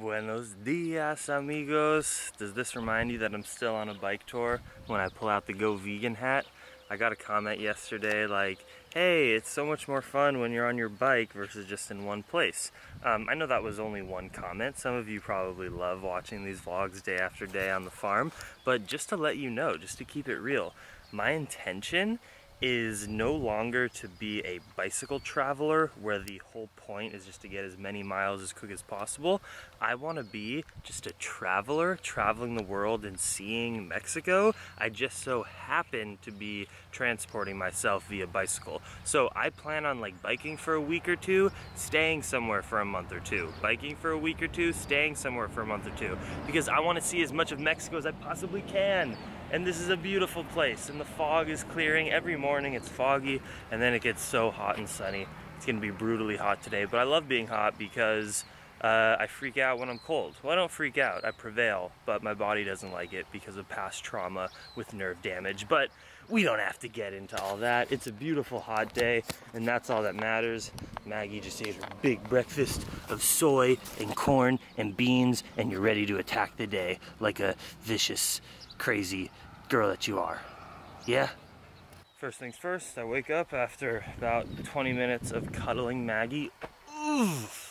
Buenos dias, amigos. Does this remind you that I'm still on a bike tour when I pull out the Go Vegan hat? I got a comment yesterday like, hey, it's so much more fun when you're on your bike versus just in one place. I know that was only one comment. Some of you probably love watching these vlogs day after day on the farm, but just to let you know, just to keep it real, my intention is no longer to be a bicycle traveler where the whole point is just to get as many miles as quick as possible. I want to be just a traveler traveling the world and seeing Mexico. I just so happen to be transporting myself via bicycle. So I plan on like biking for a week or two, staying somewhere for a month or two. Biking for a week or two, staying somewhere for a month or two. Because I want to see as much of Mexico as I possibly can. And this is a beautiful place, and the fog is clearing. Every morning it's foggy, and then it gets so hot and sunny. It's gonna be brutally hot today, but I love being hot because I freak out when I'm cold. Well, I don't freak out, I prevail, but my body doesn't like it because of past trauma with nerve damage. But we don't have to get into all that. It's a beautiful hot day, and that's all that matters. Maggie just ate her big breakfast of soy and corn and beans, and you're ready to attack the day like a vicious, crazy girl that you are. Yeah? First things first, I wake up after about 20 minutes of cuddling Maggie. Oof!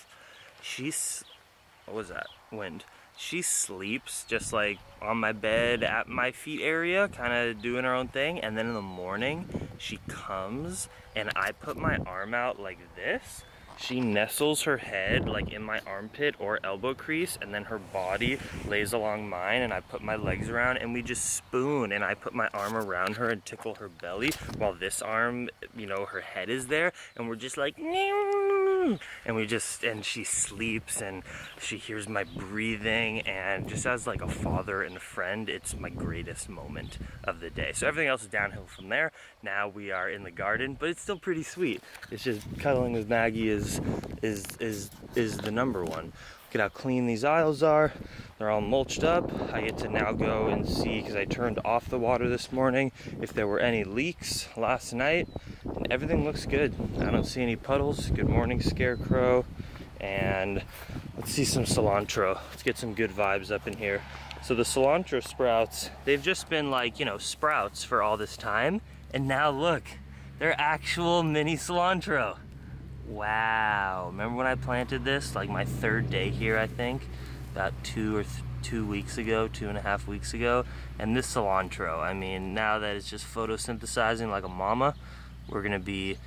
What was that? Wind. She sleeps just like on my bed at my feet area, kind of doing her own thing, and then in the morning she comes and I put my arm out like this. She nestles her head like in my armpit or elbow crease, and then her body lays along mine, and I put my legs around and we just spoon, and I put my arm around her and tickle her belly while this arm, you know, her head is there, and we're just like, and she sleeps and she hears my breathing, and just as like a father and a friend, it's my greatest moment of the day. So everything else is downhill from there. Now we are in the garden, but it's still pretty sweet. It's just cuddling with Maggie is the number one. Look at how clean these aisles are. They're all mulched up. I get to now go and see, because I turned off the water this morning, if there were any leaks last night, and everything looks good. I don't see any puddles. Good morning, Scarecrow. And let's see some cilantro. Let's get some good vibes up in here. So the cilantro sprouts, they've just been like, you know, sprouts for all this time, and now look, they're actual mini cilantro. Wow, remember when I planted this, like my third day here, I think, about 2 weeks ago, 2.5 weeks ago, and this cilantro, I mean, now that it's just photosynthesizing like a mama, we're gonna be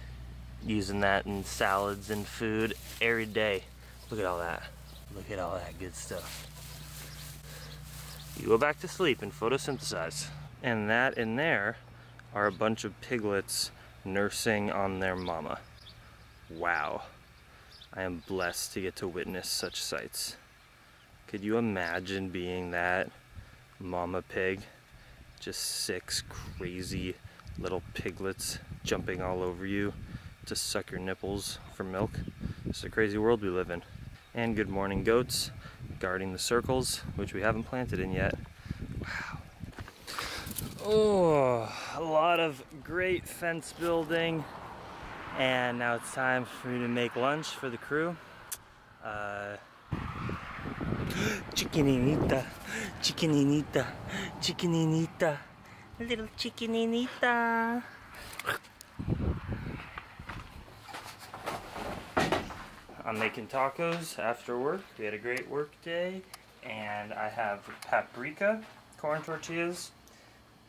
using that in salads and food every day. Look at all that. Look at all that good stuff. You go back to sleep and photosynthesize. And that in there are a bunch of piglets nursing on their mama. Wow, I am blessed to get to witness such sights. Could you imagine being that mama pig? Just 6 crazy little piglets jumping all over you to suck your nipples for milk. It's a crazy world we live in. And good morning goats, guarding the circles, which we haven't planted in yet. Wow. Oh, a lot of great fence building. And now it's time for me to make lunch for the crew. Chickeninita, chickeninita, chickeninita, little chickeninita. I'm making tacos after work. We had a great work day. And I have paprika corn tortillas,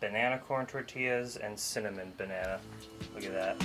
banana corn tortillas, and cinnamon banana. Look at that.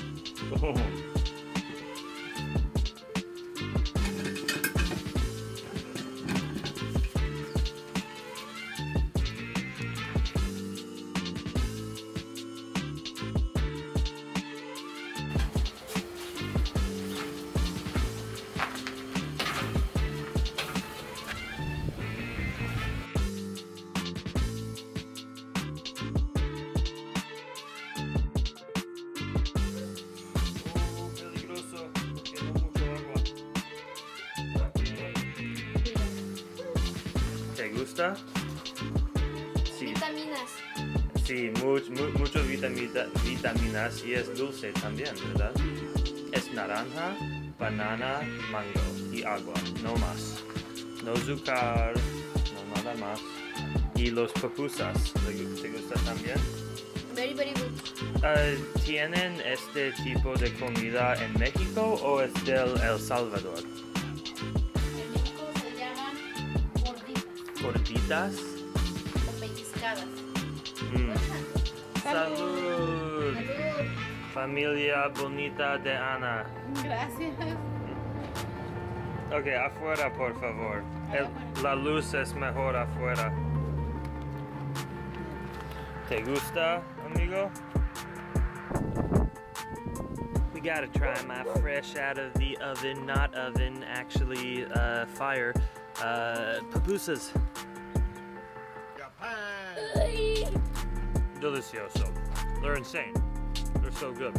¿Te gusta? Sí. Vitaminas. Sí, muchas vitaminas, y es dulce también, ¿verdad? Es naranja, banana, mango y agua, no más. No azúcar, no nada más. Y los pupusas, ¿te gusta también? Very, very good. ¿Tienen este tipo de comida en México o es del El Salvador? En México se llaman gorditas ¿Gorditas? o pellizcadas. Salud. Salud. Familia bonita de Ana. Gracias. Ok, afuera por favor. La luz es mejor afuera. ¿Te gusta, amigo? We gotta try my fresh out of the oven, not oven, actually fire, pupusas. Delicioso. They're insane. They're so good.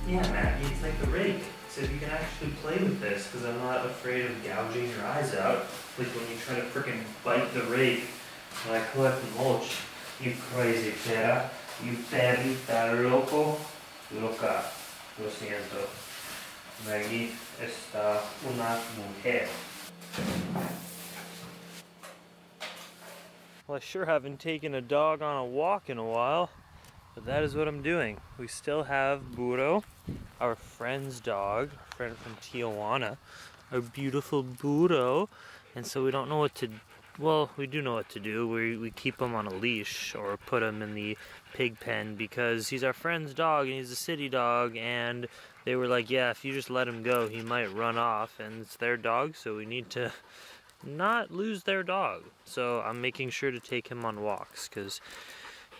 Yeah, Maggie, it's like the rake. So you can actually play with this because I'm not afraid of gouging your eyes out. Like when you try to freaking bite the rake when I collect the mulch. You crazy fera. You perrita loco. Loca. Lo siento. Maggie está una mujer. Well, I sure haven't taken a dog on a walk in a while, but that is what I'm doing. We still have Burro, our friend's dog, friend from Tijuana, our beautiful Burro, and so we don't know what to, well, we do know what to do. We keep him on a leash or put him in the pig pen because he's our friend's dog and he's a city dog, and they were like, yeah, if you just let him go, he might run off, and it's their dog, so we need to not lose their dog. So I'm making sure to take him on walks because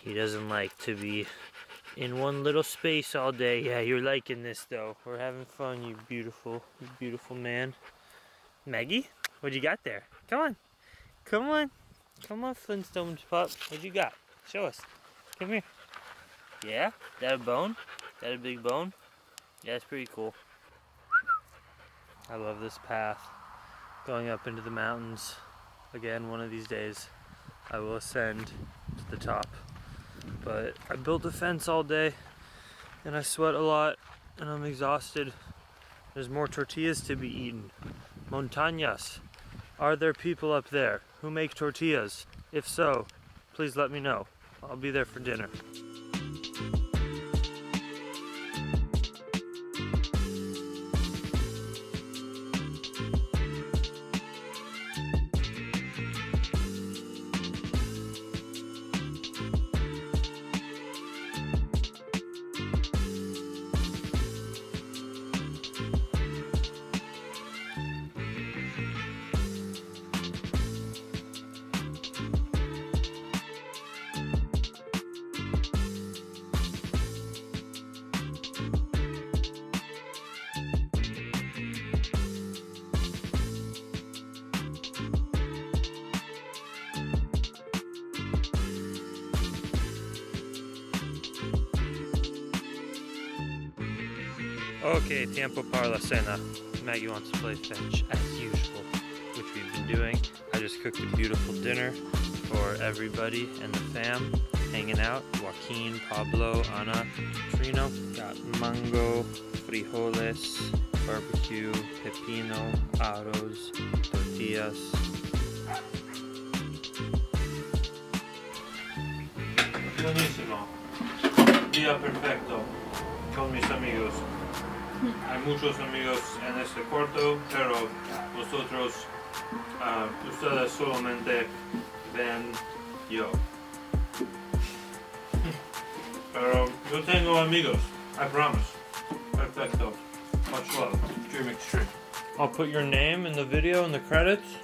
he doesn't like to be in one little space all day. Yeah, you're liking this though. We're having fun, you beautiful man. Maggie, what you got there? Come on. Come on. Come on, Flintstones pup. What you got? Show us. Come here. Yeah? That a bone? That a big bone? Yeah, it's pretty cool. I love this path. Going up into the mountains. Again, one of these days I will ascend to the top. But I built a fence all day and I sweat a lot and I'm exhausted. There's more tortillas to be eaten. Montañas. Are there people up there who make tortillas? If so, please let me know. I'll be there for dinner. Okay, tiempo para la cena. Maggie wants to play fetch as usual, which we've been doing. I just cooked a beautiful dinner for everybody and the fam, hanging out. Joaquin, Pablo, Ana, Trino. Got mango, frijoles, barbecue, pepino, arroz, tortillas. Buenísimo. Día perfecto con mis amigos. Hay muchos amigos en este cuarto, pero vosotros, ustedes solamente ven yo. Pero yo tengo amigos, I promise. Perfecto. Much love. Dream Extreme. I'll put your name in the video in the credits.